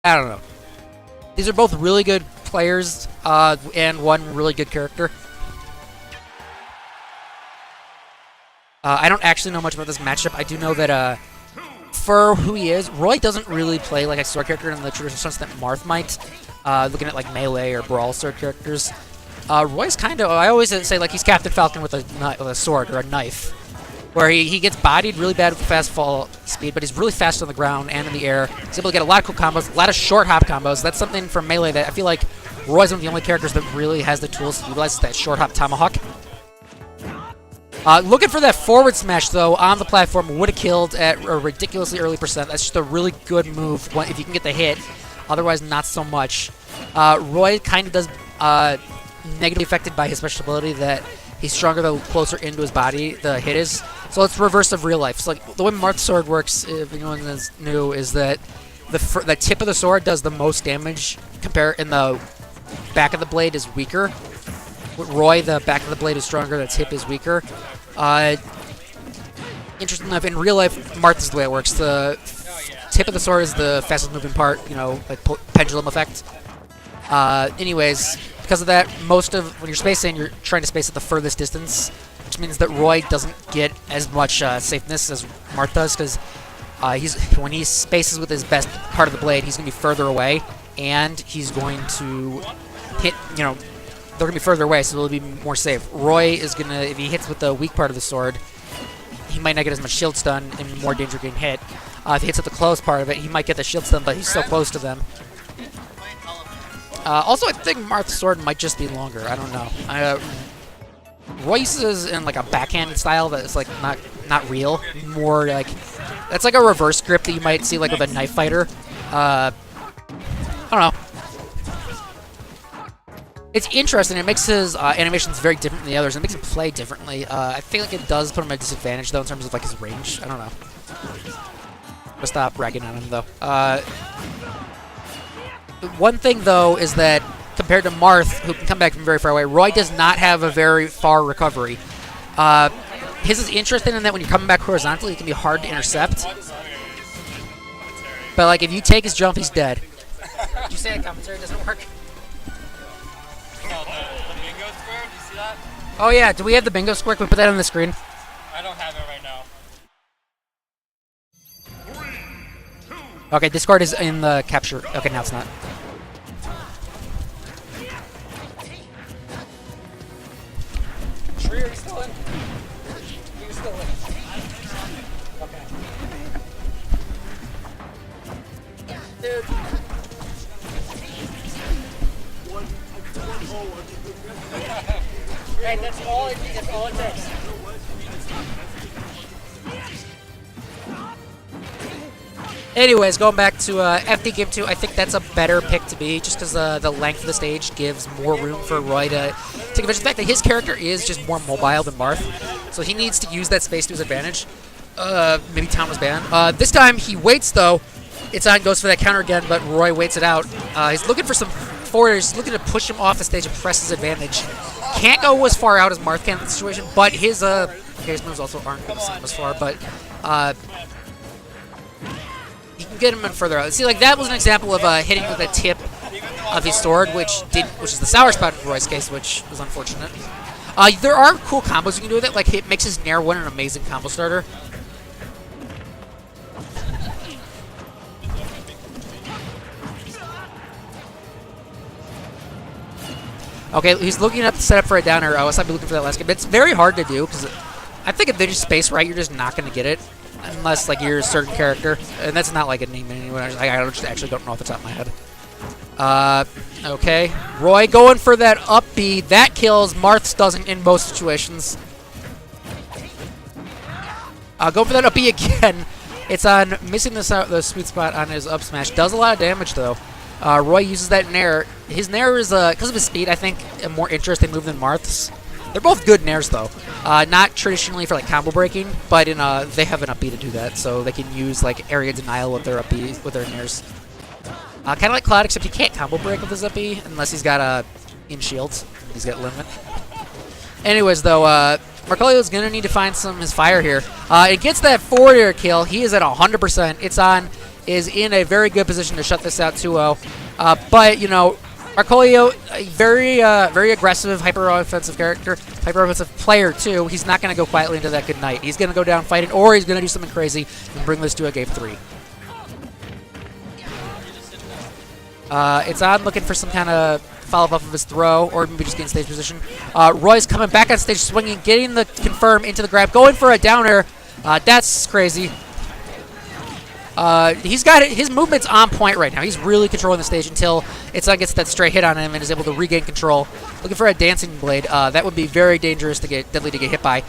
I don't know. These are both really good players and one really good character. I don't actually know much about this matchup. I do know that for who he is, Roy doesn't really play like a sword character in the traditional sense that Marth might. Looking at like melee or brawl sword characters, Roy's kind of, I always say like he's Captain Falcon with a sword or a knife, where he gets bodied really bad with the fast fall speed, but he's really fast on the ground and in the air. He's able to get a lot of cool combos, a lot of short hop combos. That's something from melee that I feel like Roy's one of the only characters that really has the tools to utilize that short hop tomahawk. Looking for that forward smash, though, on the platform would have killed at a ridiculously early percent. That's just a really good move if you can get the hit. Otherwise, not so much. Roy kind of does negatively affected by his special ability that he's stronger the closer into his body the hit is. So it's reverse of real life. So like the way Marth's sword works, if anyone is new, is that the tip of the sword does the most damage. And the back of the blade is weaker. With Roy, the back of the blade is stronger, the tip is weaker. Interesting enough, in real life, Marth is the way it works. The tip of the sword is the fastest moving part, you know, like pendulum effect. Anyways, because of that, when you're spacing, you're trying to space at the furthest distance, which means that Roy doesn't get as much safeness as Marth does, because when he spaces with his best part of the blade, he's going to be further away, and he's going to hit, you know, they're going to be further away, so it'll be more safe. Roy is going to, if he hits with the weak part of the sword, he might not get as much shield stun and more danger getting hit. If he hits at the close part of it, he might get the shield stun, but he's so close to them. Also, I think Marth's sword might just be longer. I don't know. Roy's is in like a backhand style that is like not real. More like that's like a reverse grip that you might see like with a knife fighter. I don't know. It's interesting. It makes his animations very different than the others. It makes him play differently. I feel like it does put him at a disadvantage, though, in terms of like his range. I don't know. I'm gonna stop ragging on him, though. One thing, though, is that compared to Marth, who can come back from very far away, Roy does not have a very far recovery. His is interesting in that when you're coming back horizontally, it can be hard to intercept. But like if you take his jump, he's dead. Did you say that commentary doesn't work? No, the bingo square, do you see that? Oh yeah, do we have the bingo square? Can we put that on the screen? I don't have it right now. Okay, Discord is in the capture. Okay, now it's not. Tree, are you still in? You're still in. Okay. Dude. Right, that's all it takes. Anyways, going back to FD Game 2, I think that's a better pick to be, just because the length of the stage gives more room for Roy to take advantage of the fact that his character is just more mobile than Marth, so he needs to use that space to his advantage. Maybe Town was banned. This time he waits, though. ItsOn goes for that counter again, but Roy waits it out. He's looking for some forwarders, looking to push him off the stage and press his advantage. Can't go as far out as Marth can in this situation, but his moves also aren't going to send him as far, but you can get him in further out. See, like that was an example of hitting with the tip of his sword, which is the sour spot in Roy's case, which was unfortunate. There are cool combos you can do with it, like it makes his Nair one an amazing combo starter. Okay, he's looking at the setup for a down air. I was looking for that last game. It's very hard to do because I think if they just space right, you're just not going to get it unless like you're a certain character, and that's not like a name anyway. I actually don't know off the top of my head. Okay, Roy going for that up B. That kills. Marth's doesn't in most situations. Go for that up B again. It's on missing the sweet spot on his up smash. Does a lot of damage though. Roy uses that Nair. His Nair is, because of his speed, I think, a more interesting move than Marth's. They're both good Nairs, though. Not traditionally for, like, combo breaking, but they have an up B to do that, so they can use, like, area denial with their up B, with their Nairs. Kind of like Cloud, except he can't combo break with his up B unless he's got in shields. He's got limit. Anyways, though, Marcolio is going to need to find his fire here. It gets that forward air kill. He is at 100%. ItsOn is in a very good position to shut this out 2-0. But, you know, Marcolio, a very aggressive, hyper-offensive character, hyper-offensive player, too. He's not going to go quietly into that good night. He's going to go down fighting, or he's going to do something crazy and bring this to a game 3. ItsOn looking for some kind of follow-up of his throw, or maybe just gain stage position. Roy's coming back on stage, swinging, getting the confirm into the grab, going for a down air. That's crazy. He's got it. His movement's on point right now. He's really controlling the stage until ItsOn gets that stray hit on him and is able to regain control. Looking for a dancing blade. That would be very dangerous to deadly to get hit by.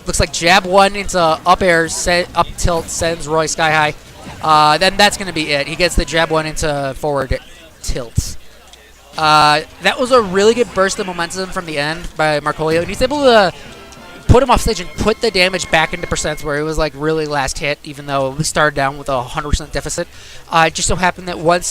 Looks like jab 1 into up air, up tilt, sends Roy sky high. Then that's going to be it. He gets the jab 1 into forward tilt. That was a really good burst of momentum from the end by Marcolio, and he's able to put him off stage and put the damage back into percents where it was like really last hit, even though we started down with a 100% deficit. It just so happened that once